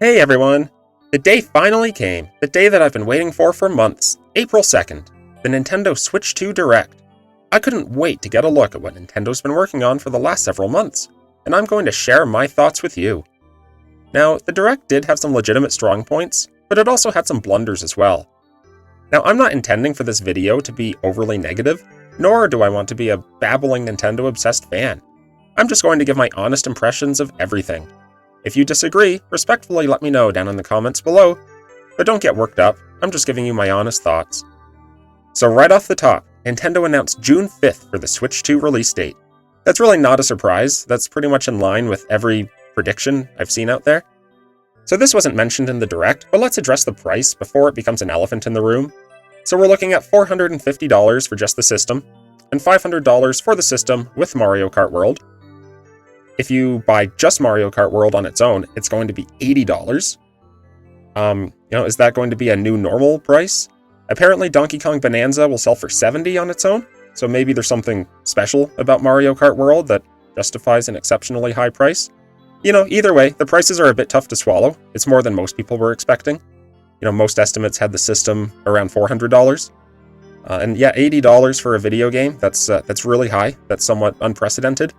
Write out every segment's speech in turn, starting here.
Hey everyone! The day finally came, the day that I've been waiting for months, April 2nd, the Nintendo Switch 2 Direct. I couldn't wait to get a look at what Nintendo's been working on for the last several months, and I'm going to share my thoughts with you. Now, the Direct did have some legitimate strong points, but it also had some blunders as well. Now, I'm not intending for this video to be overly negative, nor do I want to be a babbling Nintendo-obsessed fan. I'm just going to give my honest impressions of everything. If you disagree, respectfully let me know down in the comments below, but don't get worked up, I'm just giving you my honest thoughts. So right off the top, Nintendo announced June 5th for the Switch 2 release date. That's really not a surprise, that's pretty much in line with every prediction I've seen out there. So this wasn't mentioned in the Direct, but let's address the price before it becomes an elephant in the room. So we're looking at $450 for just the system, and $500 for the system with Mario Kart World. If you buy just Mario Kart World on its own, it's going to be $80. Is that going to be a new normal price? Apparently Donkey Kong Bonanza will sell for $70 on its own, so maybe there's something special about Mario Kart World that justifies an exceptionally high price. Either way, the prices are a bit tough to swallow. It's more than most people were expecting. Most estimates had the system around $400. And yeah, $80 for a video game, that's really high. That's somewhat unprecedented.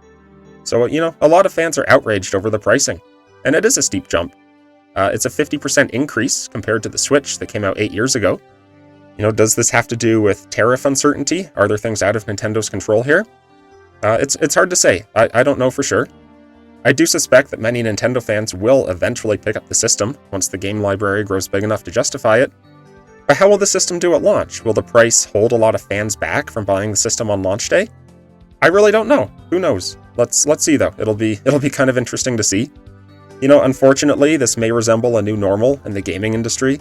So, a lot of fans are outraged over the pricing, and it is a steep jump. It's a 50% increase compared to the Switch that came out 8 years ago. Does this have to do with tariff uncertainty? Are there things out of Nintendo's control here? It's hard to say. I don't know for sure. I do suspect that many Nintendo fans will eventually pick up the system once the game library grows big enough to justify it. But how will the system do at launch? Will the price hold a lot of fans back from buying the system on launch day? I really don't know. Who knows? Let's see though. It'll be kind of interesting to see. Unfortunately, this may resemble a new normal in the gaming industry.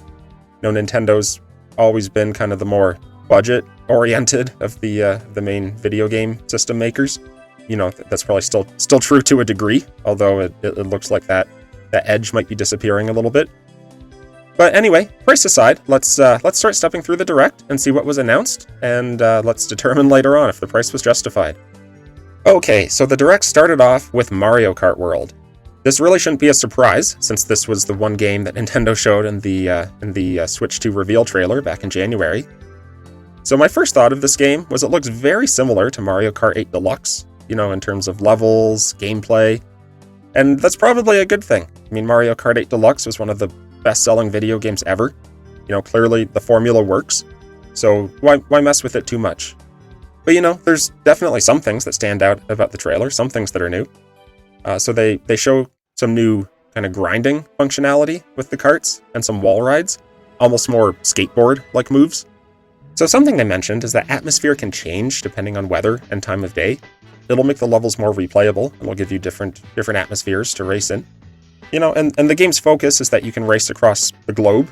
Nintendo's always been kind of the more budget-oriented of the main video game system makers. That's probably still true to a degree, although it looks like that edge might be disappearing a little bit. But anyway, price aside, let's start stepping through the Direct and see what was announced, and let's determine later on if the price was justified. Okay, so the Direct started off with Mario Kart World. This really shouldn't be a surprise, since this was the one game that Nintendo showed in the Switch 2 reveal trailer back in January. So my first thought of this game was it looks very similar to Mario Kart 8 Deluxe, in terms of levels, gameplay, and that's probably a good thing. Mario Kart 8 Deluxe was one of the best-selling video games ever. Clearly the formula works, so why mess with it too much? But there's definitely some things that stand out about the trailer, some things that are new. So they show some new kind of grinding functionality with the carts and some wall rides, almost more skateboard-like moves. So something they mentioned is that atmosphere can change depending on weather and time of day. It'll make the levels more replayable, and will give you different atmospheres to race in. And the game's focus is that you can race across the globe.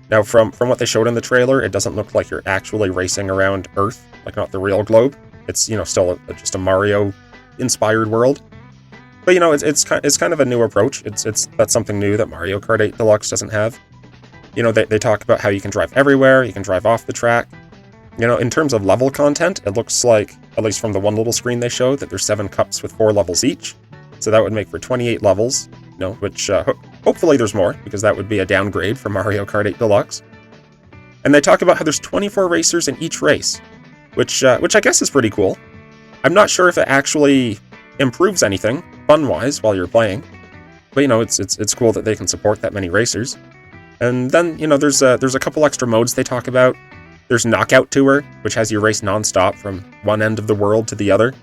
Now, from what they showed in the trailer, it doesn't look like you're actually racing around Earth, like not the real globe. It's, still just a Mario-inspired world. But, it's kind of a new approach. That's something new that Mario Kart 8 Deluxe doesn't have. They talk about how you can drive everywhere, you can drive off the track. In terms of level content, it looks like, at least from the one little screen they showed, that there's 7 cups with 4 levels each. So that would make for 28 levels, which hopefully there's more, because that would be a downgrade from Mario Kart 8 Deluxe. And they talk about how there's 24 racers in each race, which I guess is pretty cool. I'm not sure if it actually improves anything, fun-wise, while you're playing. But, it's cool that they can support that many racers. And then, there's a couple extra modes they talk about. There's Knockout Tour, which has you race non-stop from one end of the world to the other.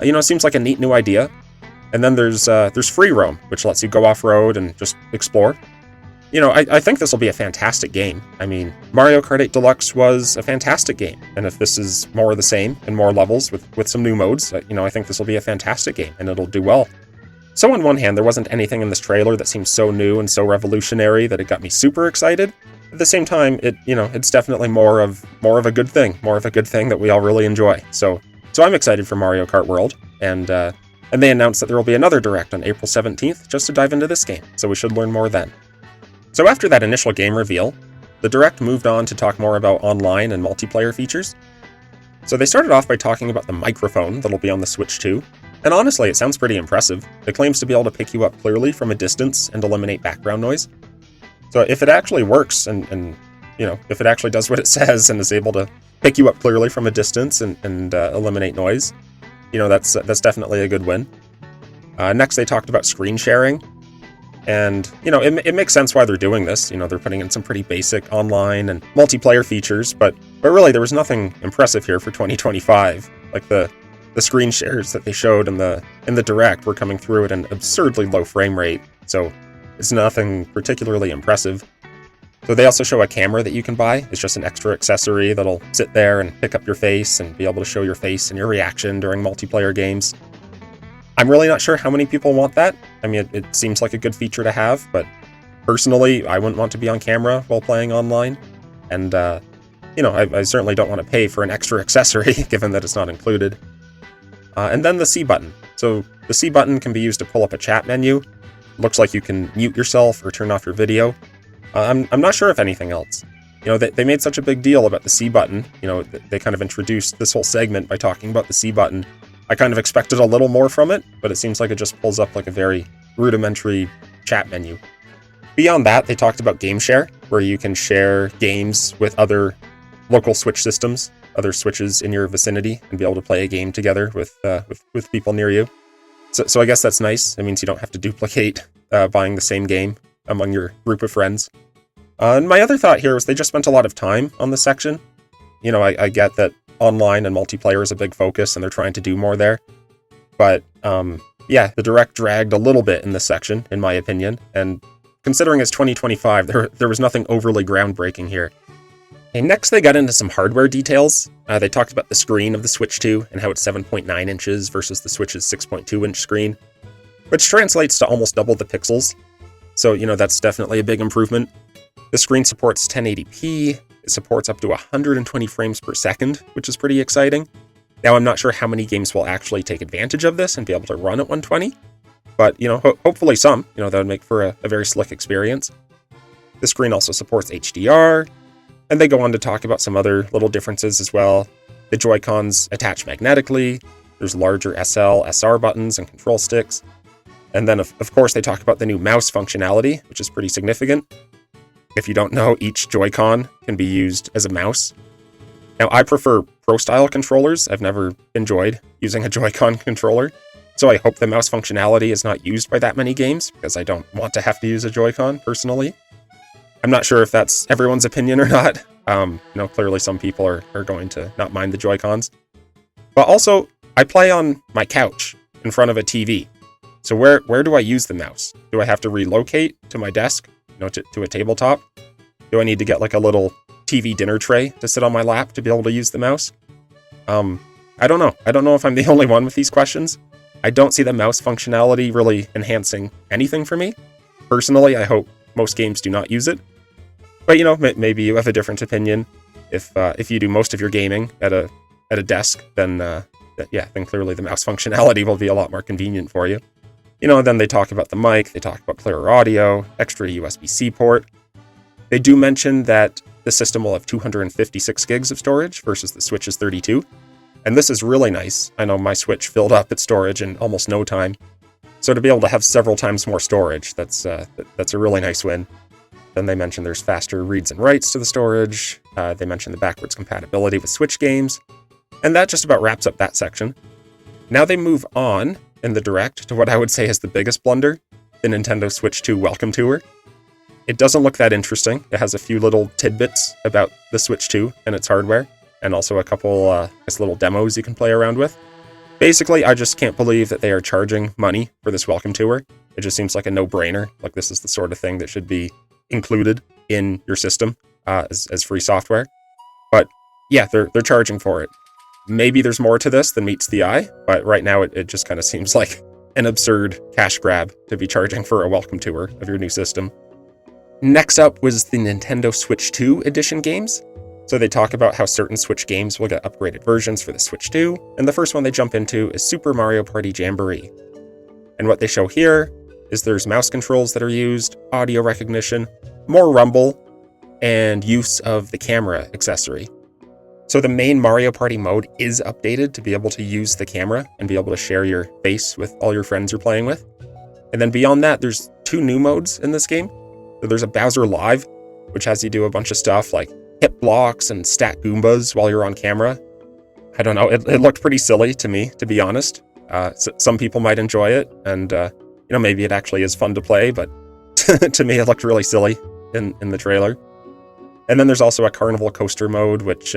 It seems like a neat new idea. And then there's Free Roam, which lets you go off-road and just explore. I think this will be a fantastic game. Mario Kart 8 Deluxe was a fantastic game. And if this is more of the same and more levels with some new modes, I think this will be a fantastic game and it'll do well. So on one hand, there wasn't anything in this trailer that seemed so new and so revolutionary that it got me super excited. At the same time, it's definitely more of a good thing that we all really enjoy. So I'm excited for Mario Kart World, and they announced that there will be another Direct on April 17th just to dive into this game, so we should learn more then. So after that initial game reveal, the Direct moved on to talk more about online and multiplayer features. So they started off by talking about the microphone that'll be on the Switch 2. And honestly, it sounds pretty impressive. It claims to be able to pick you up clearly from a distance and eliminate background noise. So if it actually works and if it actually does what it says and is able to pick you up clearly from a distance and eliminate noise, that's definitely a good win. Next, they talked about screen sharing. And, it makes sense why they're doing this. They're putting in some pretty basic online and multiplayer features, but really there was nothing impressive here for 2025. Like the screen shares that they showed in the Direct were coming through at an absurdly low frame rate, so it's nothing particularly impressive. So they also show a camera that you can buy. It's just an extra accessory that'll sit there and pick up your face and be able to show your face and your reaction during multiplayer games. I'm really not sure how many people want that. I mean, it seems like a good feature to have, but personally, I wouldn't want to be on camera while playing online. And, I certainly don't want to pay for an extra accessory, given that it's not included. And then the C button. So the C button can be used to pull up a chat menu. Looks like you can mute yourself or turn off your video. I'm not sure if anything else. They made such a big deal about the C button. They kind of introduced this whole segment by talking about the C button. I kind of expected a little more from it, but it seems like it just pulls up like a very rudimentary chat menu. Beyond that, they talked about Game Share, where you can share games with other local Switch systems, other Switches in your vicinity, and be able to play a game together with people near you. So I guess that's nice. It means you don't have to duplicate buying the same game among your group of friends. And my other thought here was they just spent a lot of time on this section. I get that online and multiplayer is a big focus and they're trying to do more there. But the Direct dragged a little bit in this section, in my opinion. And considering it's 2025, there was nothing overly groundbreaking here. And next they got into some hardware details. They talked about the screen of the Switch 2 and how it's 7.9 inches versus the Switch's 6.2 inch screen, which translates to almost double the pixels. So, that's definitely a big improvement. The screen supports 1080p. It supports up to 120 frames per second, which is pretty exciting. Now, I'm not sure how many games will actually take advantage of this and be able to run at 120, but, hopefully some. That would make for a very slick experience. The screen also supports HDR, and they go on to talk about some other little differences as well. The Joy-Cons attach magnetically. There's larger SL, SR buttons and control sticks. And then, of course, they talk about the new mouse functionality, which is pretty significant. If you don't know, each Joy-Con can be used as a mouse. Now, I prefer Pro-style controllers. I've never enjoyed using a Joy-Con controller, so I hope the mouse functionality is not used by that many games, because I don't want to have to use a Joy-Con, personally. I'm not sure if that's everyone's opinion or not. Clearly some people are going to not mind the Joy-Cons. But also, I play on my couch in front of a TV. So where do I use the mouse? Do I have to relocate to my desk? To a tabletop? Do I need to get like a little TV dinner tray to sit on my lap to be able to use the mouse? I don't know. I don't know if I'm the only one with these questions. I don't see the mouse functionality really enhancing anything for me. Personally, I hope most games do not use it. But maybe you have a different opinion. If you do most of your gaming at a desk, then clearly the mouse functionality will be a lot more convenient for you. And then they talk about the mic, they talk about clearer audio, extra USB-C port. They do mention that the system will have 256 gigs of storage versus the Switch's 32. And this is really nice. I know my Switch filled up its storage in almost no time. So to be able to have several times more storage, that's a really nice win. Then they mention there's faster reads and writes to the storage. They mention the backwards compatibility with Switch games. And that just about wraps up that section. Now they move on in the Direct to what I would say is the biggest blunder, the Nintendo Switch 2 Welcome Tour. It doesn't look that interesting. It has a few little tidbits about the Switch 2 and its hardware, and also a couple little demos you can play around with. Basically, I just can't believe that they are charging money for this Welcome Tour. It just seems like a no-brainer. Like, this is the sort of thing that should be included in your system as free software. But yeah, they're charging for it. Maybe there's more to this than meets the eye, but right now it just kind of seems like an absurd cash grab to be charging for a welcome tour of your new system. Next up was the Nintendo Switch 2 edition games. So they talk about how certain Switch games will get upgraded versions for the Switch 2, and the first one they jump into is Super Mario Party Jamboree. And what they show here is there's mouse controls that are used, audio recognition, more rumble, and use of the camera accessory. So the main Mario Party mode is updated to be able to use the camera and be able to share your face with all your friends you're playing with. And then beyond that, there's 2 new modes in this game. So there's a Bowser Live, which has you do a bunch of stuff like hit blocks and stack Goombas while you're on camera. I don't know, it looked pretty silly to me, to be honest. Some people might enjoy it, and maybe it actually is fun to play, but to me it looked really silly in the trailer. And then there's also a Carnival Coaster mode, which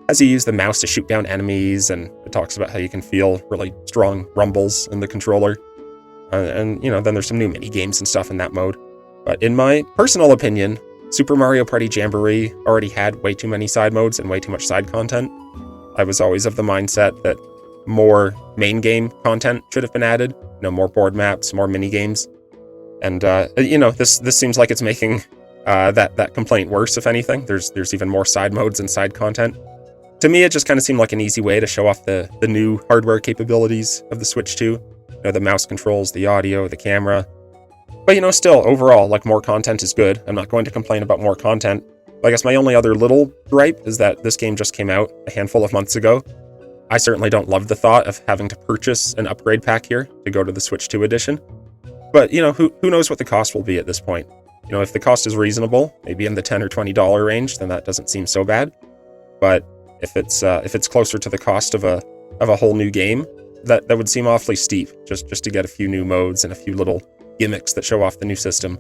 has you use the mouse to shoot down enemies, and it talks about how you can feel really strong rumbles in the controller. And then there's some new mini games and stuff in that mode. But in my personal opinion, Super Mario Party Jamboree already had way too many side modes and way too much side content. I was always of the mindset that more main game content should have been added, more board maps, more mini games. And this seems like it's making that complaint worse, if anything. There's even more side modes and side content. To me, it just kind of seemed like an easy way to show off the new hardware capabilities of the Switch 2. The mouse controls, the audio, the camera. But still, overall, more content is good. I'm not going to complain about more content. I guess my only other little gripe is that this game just came out a handful of months ago. I certainly don't love the thought of having to purchase an upgrade pack here to go to the Switch 2 edition. But, who knows what the cost will be at this point. If the cost is reasonable, maybe in the $10 or $20 range, then that doesn't seem so bad. But if it's closer to the cost of a whole new game, that would seem awfully steep, just to get a few new modes and a few little gimmicks that show off the new system.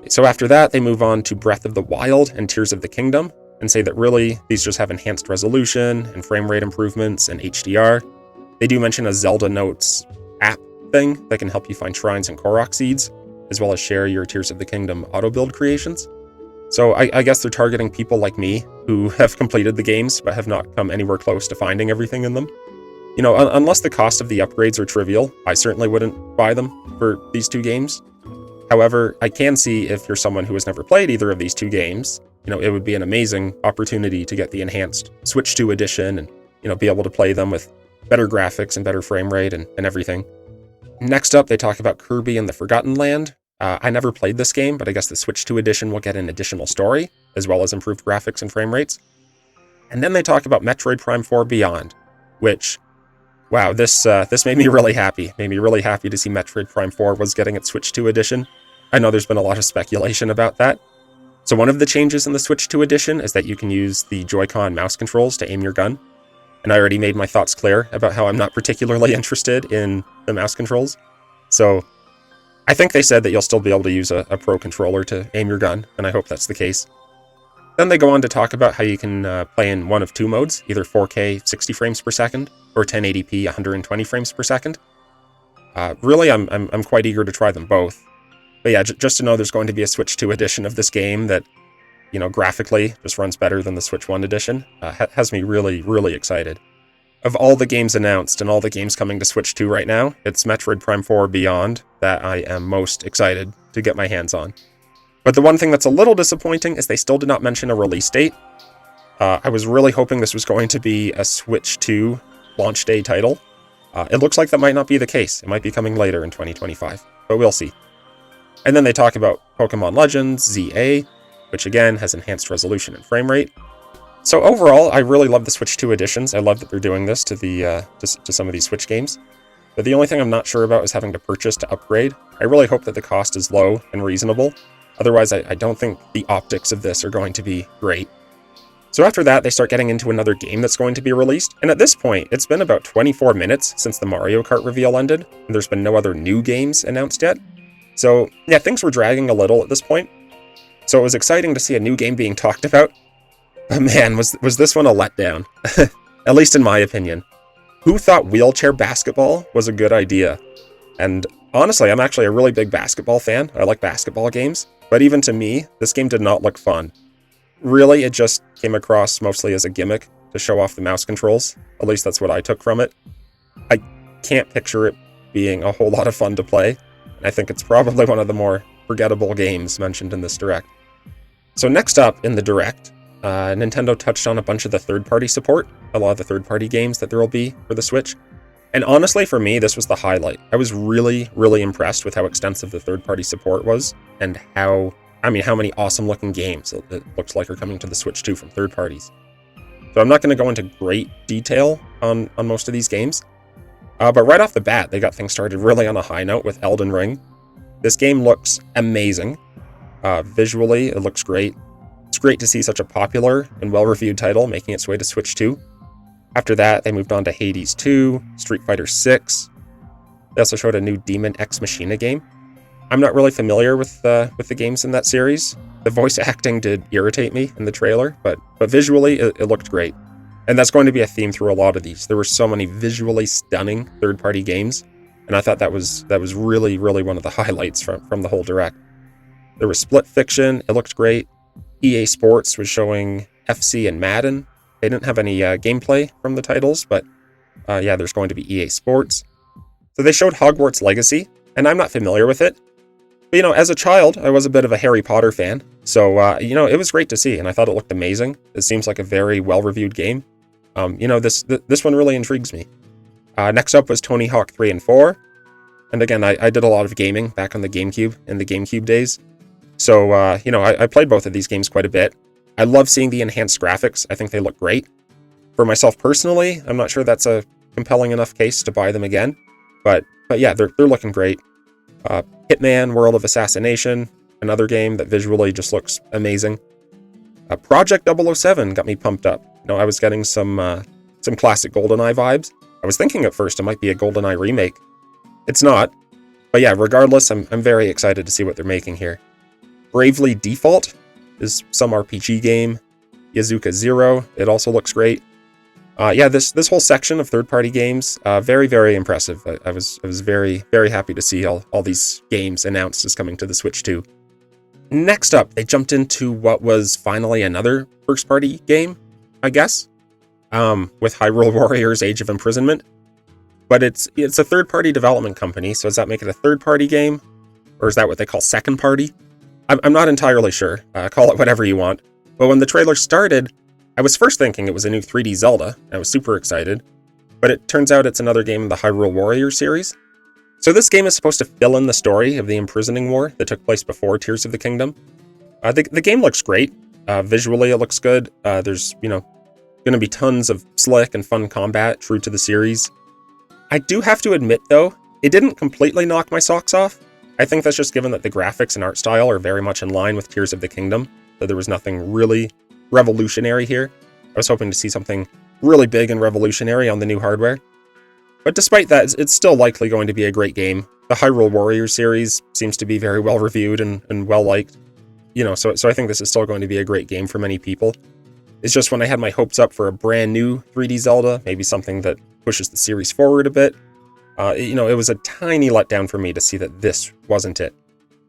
So after that, they move on to Breath of the Wild and Tears of the Kingdom, and say that really, these just have enhanced resolution and frame rate improvements and HDR. They do mention a Zelda Notes app thing that can help you find shrines and Korok seeds, as well as share your Tears of the Kingdom auto-build creations. So I guess they're targeting people like me, who have completed the games, but have not come anywhere close to finding everything in them. Unless the cost of the upgrades are trivial, I certainly wouldn't buy them for these 2 games. However, I can see if you're someone who has never played either of these 2 games, it would be an amazing opportunity to get the enhanced Switch 2 edition and, be able to play them with better graphics and better frame rate and everything. Next up, they talk about Kirby and the Forgotten Land. I never played this game, but I guess the Switch 2 edition will get an additional story, as well as improved graphics and frame rates. And then they talk about Metroid Prime 4 Beyond, which... wow, this made me really happy. Made me really happy to see Metroid Prime 4 was getting its Switch 2 edition. I know there's been a lot of speculation about that. So one of the changes in the Switch 2 edition is that you can use the Joy-Con mouse controls to aim your gun. And I already made my thoughts clear about how I'm not particularly interested in the mouse controls. So I think they said that you'll still be able to use a Pro controller to aim your gun, and I hope that's the case. Then they go on to talk about how you can play in one of 2 modes, either 4K 60 frames per second, or 1080p 120 frames per second. Really, I'm quite eager to try them both. But yeah, just to know there's going to be a Switch 2 edition of this game that, graphically just runs better than the Switch 1 edition, has me really, really excited. Of all the games announced and all the games coming to Switch 2 right now, it's Metroid Prime 4 Beyond that I am most excited to get my hands on. But the one thing that's a little disappointing is they still did not mention a release date. I was really hoping this was going to be a Switch 2 launch day title. It looks like that might not be the case. It might be coming later in 2025, but we'll see. And then they talk about Pokemon Legends ZA, which again has enhanced resolution and frame rate. So overall, I really love the Switch 2 editions. I love that they're doing this to the to some of these Switch games. But the only thing I'm not sure about is having to purchase to upgrade. I really hope that the cost is low and reasonable. Otherwise, I don't think the optics of this are going to be great. So after that, they start getting into another game that's going to be released, and at this point, it's been about 24 minutes since the Mario Kart reveal ended, and there's been no other new games announced yet. So yeah, things were dragging a little at this point. So it was exciting to see a new game being talked about. But man, was this one a letdown. At least in my opinion. Who thought wheelchair basketball was a good idea? And honestly, I'm actually a really big basketball fan. I like basketball games. But even to me, this game did not look fun. Really, it just came across mostly as a gimmick to show off the mouse controls. At least that's what I took from it. I can't picture it being a whole lot of fun to play. And I think it's probably one of the more forgettable games mentioned in this Direct. So next up in the Direct, Nintendo touched on a bunch of the third-party support, a lot of the third-party games that there will be for the Switch. And honestly, for me, this was the highlight. I was really, really impressed with how extensive the third-party support was, and how many awesome-looking games it looks like are coming to the Switch 2 from third parties. So I'm not going to go into great detail on most of these games. But right off the bat, they got things started really on a high note with Elden Ring. This game looks amazing. Visually, it looks great. It's great to see such a popular and well-reviewed title making its way to Switch 2. After that, they moved on to Hades 2, Street Fighter 6. They also showed a new Demon X Machina game. I'm not really familiar with the games in that series. The voice acting did irritate me in the trailer, but visually, it looked great. And that's going to be a theme through a lot of these. There were so many visually stunning third-party games, and I thought that was really, really one of the highlights from the whole Direct. There was Split Fiction, it looked great. EA Sports was showing FC and Madden. They didn't have any gameplay from the titles, but yeah, there's going to be EA Sports. So they showed Hogwarts Legacy, and I'm not familiar with it. But, as a child, I was a bit of a Harry Potter fan. So, it was great to see, and I thought it looked amazing. It seems like a very well-reviewed game. This one really intrigues me. Next up was Tony Hawk 3 and 4. And again, I did a lot of gaming back on the GameCube in the GameCube days. So, I played both of these games quite a bit. I love seeing the enhanced graphics. I think they look great. For myself personally, I'm not sure that's a compelling enough case to buy them again. But yeah, they're looking great. Hitman World of Assassination, another game that visually just looks amazing. Project 007 got me pumped up. I was getting some classic GoldenEye vibes. I was thinking at first it might be a GoldenEye remake. It's not. But yeah, regardless, I'm very excited to see what they're making here. Bravely Default is some RPG game. Yakuza 0, it also looks great. Yeah, this whole section of third-party games, very, very impressive. I was very, very happy to see all these games announced as coming to the Switch 2. Next up, they jumped into what was finally another first-party game, I guess, with Hyrule Warriors Age of Imprisonment. But it's a third-party development company, so does that make it a third-party game? Or is that what they call second-party? I'm not entirely sure. Call it whatever you want. But when the trailer started, I was first thinking it was a new 3D Zelda. I was super excited. But it turns out it's another game in the Hyrule Warriors series. So this game is supposed to fill in the story of the imprisoning war that took place before Tears of the Kingdom. The game looks great. Visually, it looks good. There's, going to be tons of slick and fun combat, true to the series. I do have to admit, though, it didn't completely knock my socks off. I think that's just given that the graphics and art style are very much in line with Tears of the Kingdom, so there was nothing really revolutionary here. I was hoping to see something really big and revolutionary on the new hardware. But despite that, it's still likely going to be a great game. The Hyrule Warriors series seems to be very well reviewed and well liked. So I think this is still going to be a great game for many people. It's just when I had my hopes up for a brand new 3D Zelda, maybe something that pushes the series forward a bit, it was a tiny letdown for me to see that this wasn't it.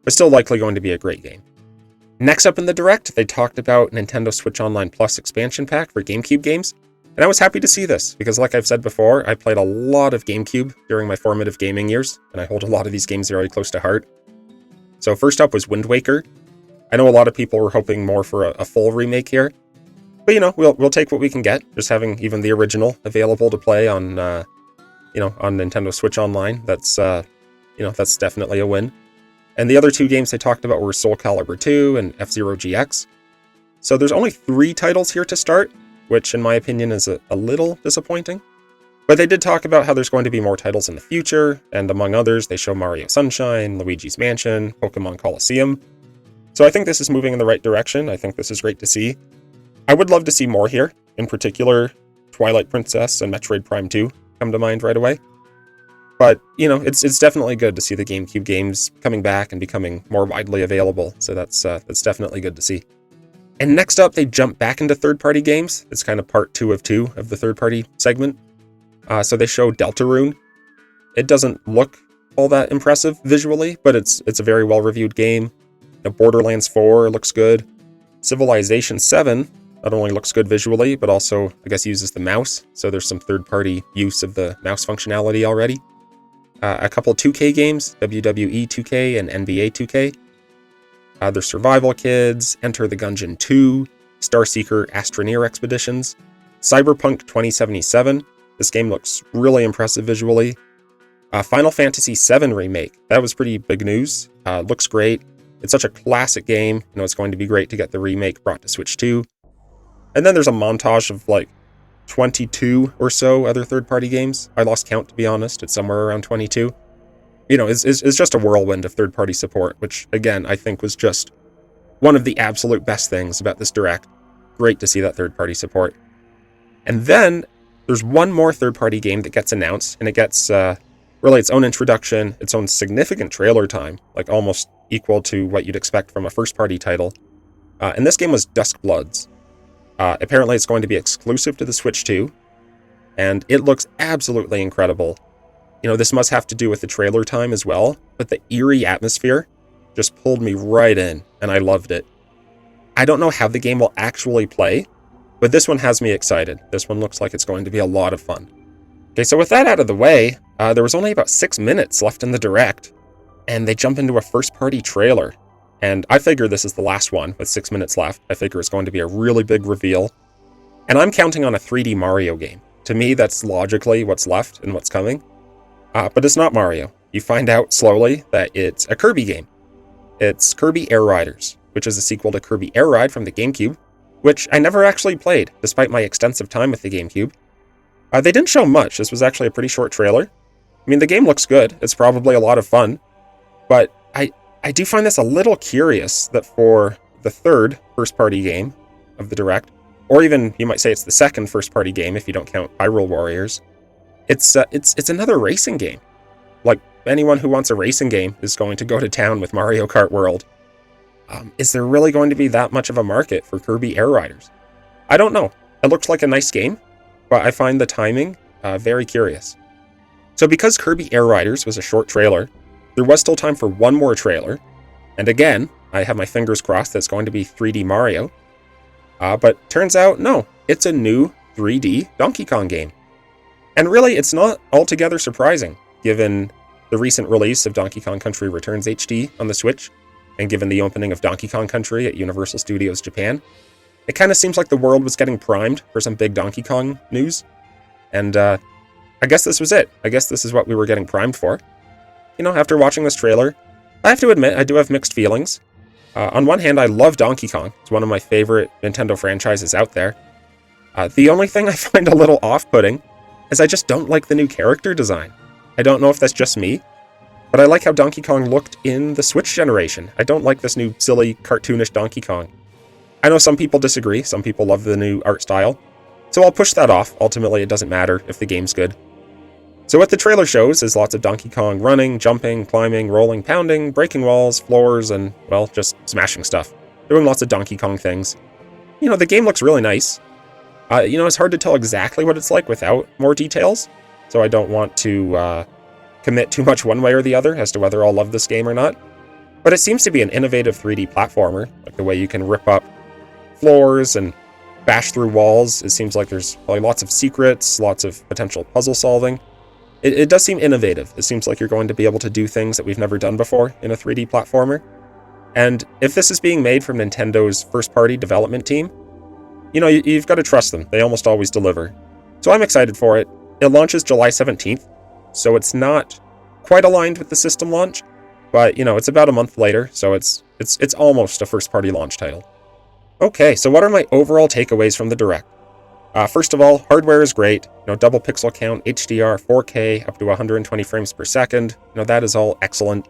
But still likely going to be a great game. Next up in the Direct, they talked about Nintendo Switch Online Plus expansion pack for GameCube games. And I was happy to see this, because like I've said before, I played a lot of GameCube during my formative gaming years, and I hold a lot of these games very close to heart. So first up was Wind Waker. I know a lot of people were hoping more for a full remake here. But we'll take what we can get, just having even the original available to play on on Nintendo Switch Online. That's definitely a win. And the other two games they talked about were Soul Calibur 2 and F-Zero GX. So there's only 3 titles here to start, which in my opinion is a little disappointing. But they did talk about how there's going to be more titles in the future, and among others, they show Mario Sunshine, Luigi's Mansion, Pokemon Colosseum. So I think this is moving in the right direction. I think this is great to see. I would love to see more here. In particular, Twilight Princess and Metroid Prime 2 come to mind right away. But, it's definitely good to see the GameCube games coming back and becoming more widely available. So that's definitely good to see. And next up, they jump back into third-party games. It's kind of part 2 of 2 of the third-party segment. So they show Deltarune. It doesn't look all that impressive visually, but it's a very well-reviewed game. Borderlands 4 looks good. Civilization 7 not only looks good visually, but also, I guess, uses the mouse. So there's some third-party use of the mouse functionality already. A couple 2K games, WWE 2K and NBA 2K. There's Survival Kids, Enter the Gungeon 2, Starseeker Astroneer Expeditions, Cyberpunk 2077. This game looks really impressive visually. Final Fantasy VII Remake. That was pretty big news. Looks great. It's such a classic game. It's going to be great to get the remake brought to Switch 2. And then there's a montage of like 22 or so other third-party games. I lost count, to be honest. It's somewhere around 22. It's just a whirlwind of third-party support, which, again, I think was just one of the absolute best things about this Direct. Great to see that third-party support. And then there's one more third-party game that gets announced, and it gets really its own introduction, its own significant trailer time, like almost equal to what you'd expect from a first-party title. And this game was Duskbloods. Apparently it's going to be exclusive to the Switch 2, and it looks absolutely incredible. This must have to do with the trailer time as well, but the eerie atmosphere just pulled me right in, and I loved it. I don't know how the game will actually play, but this one has me excited. This one looks like it's going to be a lot of fun. Okay, so with that out of the way, there was only about 6 minutes left in the Direct, and they jump into a first-party trailer. And I figure this is the last one with 6 minutes left. I figure it's going to be a really big reveal. And I'm counting on a 3D Mario game. To me, that's logically what's left and what's coming. But it's not Mario. You find out slowly that it's a Kirby game. It's Kirby Air Riders, which is a sequel to Kirby Air Ride from the GameCube, which I never actually played, despite my extensive time with the GameCube. They didn't show much. This was actually a pretty short trailer. I mean, the game looks good. It's probably a lot of fun. But I do find this a little curious that for the third first-party game of the Direct, or even you might say it's the second first-party game if you don't count Hyrule Warriors, it's another racing game. Like, anyone who wants a racing game is going to go to town with Mario Kart World. Is there really going to be that much of a market for Kirby Air Riders? I don't know. It looks like a nice game, but I find the timing very curious. So because Kirby Air Riders was a short trailer, there was still time for one more trailer, and again, I have my fingers crossed that it's going to be 3D Mario. But turns out, no, it's a new 3D Donkey Kong game. And really, it's not altogether surprising, given the recent release of Donkey Kong Country Returns HD on the Switch, and given the opening of Donkey Kong Country at Universal Studios Japan. It kind of seems like the world was getting primed for some big Donkey Kong news, and I guess this was it. I guess this is what we were getting primed for. After watching this trailer, I have to admit I do have mixed feelings. On one hand, I love Donkey Kong. It's one of my favorite Nintendo franchises out there. The only thing I find a little off-putting is I just don't like the new character design. I don't know if that's just me, but I like how Donkey Kong looked in the Switch generation. I don't like this new silly, cartoonish Donkey Kong. I know some people disagree. Some people love the new art style. So I'll push that off. Ultimately, it doesn't matter if the game's good. So what the trailer shows is lots of Donkey Kong running, jumping, climbing, rolling, pounding, breaking walls, floors, and, well, just smashing stuff. Doing lots of Donkey Kong things. The game looks really nice. It's hard to tell exactly what it's like without more details, so I don't want to commit too much one way or the other as to whether I'll love this game or not. But it seems to be an innovative 3D platformer, like the way you can rip up floors and bash through walls. It seems like there's probably lots of secrets, lots of potential puzzle solving. It does seem innovative. It seems like you're going to be able to do things that we've never done before in a 3D platformer. And if this is being made from Nintendo's first-party development team, you've got to trust them. They almost always deliver. So I'm excited for it. It launches July 17th, so it's not quite aligned with the system launch, but, it's about a month later, so it's almost a first-party launch title. Okay, so what are my overall takeaways from the Direct? First of all, hardware is great. Double pixel count, HDR, 4K, up to 120 frames per second. That is all excellent.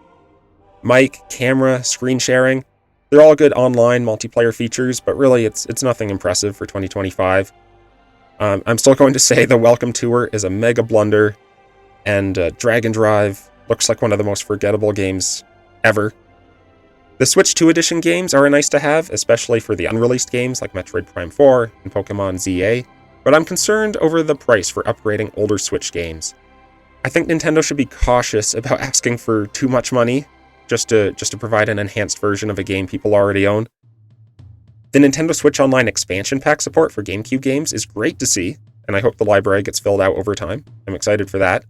Mic, camera, screen sharing, they're all good online multiplayer features, but really it's nothing impressive for 2025. I'm still going to say the Welcome Tour is a mega blunder, and Dragon Drive looks like one of the most forgettable games ever. The Switch 2 Edition games are a nice to have, especially for the unreleased games like Metroid Prime 4 and Pokemon ZA, but I'm concerned over the price for upgrading older Switch games. I think Nintendo should be cautious about asking for too much money just to provide an enhanced version of a game people already own. The Nintendo Switch Online expansion pack support for GameCube games is great to see, and I hope the library gets filled out over time. I'm excited for that.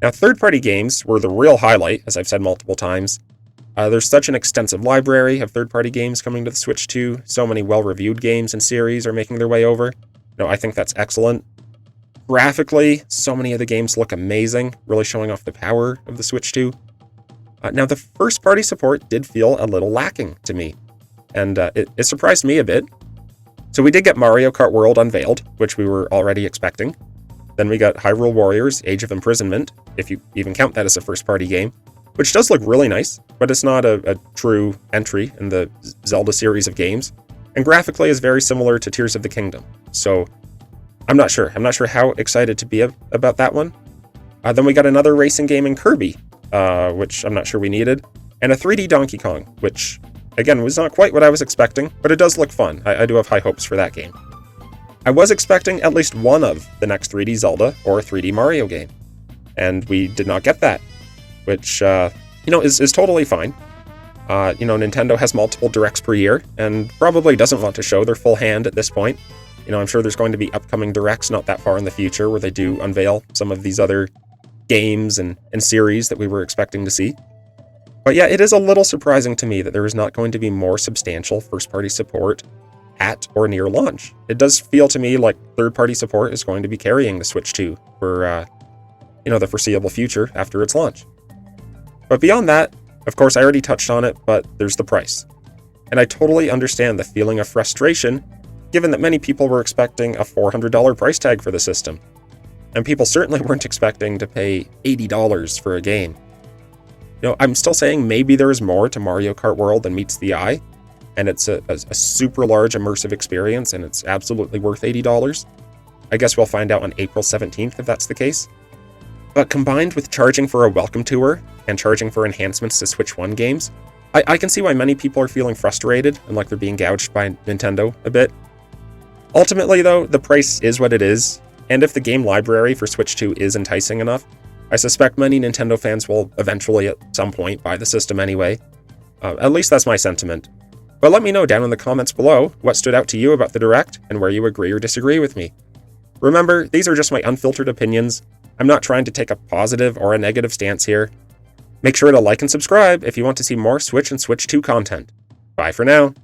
Now, third-party games were the real highlight, as I've said multiple times. There's such an extensive library of third-party games coming to the Switch 2. So many well-reviewed games and series are making their way over. I think that's excellent. Graphically, so many of the games look amazing, really showing off the power of the Switch 2. Now, the first-party support did feel a little lacking to me, and it surprised me a bit. So we did get Mario Kart World unveiled, which we were already expecting. Then we got Hyrule Warriors Age of Imprisonment, if you even count that as a first-party game, which does look really nice, but it's not a true entry in the Zelda series of games, and graphically is very similar to Tears of the Kingdom. So I'm not sure. I'm not sure how excited to be about that one. Then we got another racing game in Kirby, which I'm not sure we needed, and a 3D Donkey Kong, which, again, was not quite what I was expecting, but it does look fun. I do have high hopes for that game. I was expecting at least one of the next 3D Zelda or 3D Mario game, and we did not get that, which, is totally fine. Nintendo has multiple directs per year, and probably doesn't want to show their full hand at this point. I'm sure there's going to be upcoming directs not that far in the future where they do unveil some of these other games and series that we were expecting to see. But yeah, it is a little surprising to me that there is not going to be more substantial first-party support at or near launch. It does feel to me like third-party support is going to be carrying the Switch 2 for, the foreseeable future after its launch. But beyond that, of course, I already touched on it, but there's the price. And I totally understand the feeling of frustration, given that many people were expecting a $400 price tag for the system. And people certainly weren't expecting to pay $80 for a game. I'm still saying maybe there's more to Mario Kart World than meets the eye, and it's a super large immersive experience, and it's absolutely worth $80. I guess we'll find out on April 17th if that's the case. But combined with charging for a welcome tour and charging for enhancements to Switch 1 games, I can see why many people are feeling frustrated and like they're being gouged by Nintendo a bit. Ultimately, though, the price is what it is, and if the game library for Switch 2 is enticing enough, I suspect many Nintendo fans will eventually at some point buy the system anyway. At least that's my sentiment. But let me know down in the comments below what stood out to you about the Direct and where you agree or disagree with me. Remember, these are just my unfiltered opinions. I'm not trying to take a positive or a negative stance here. Make sure to like and subscribe if you want to see more Switch and Switch 2 content. Bye for now.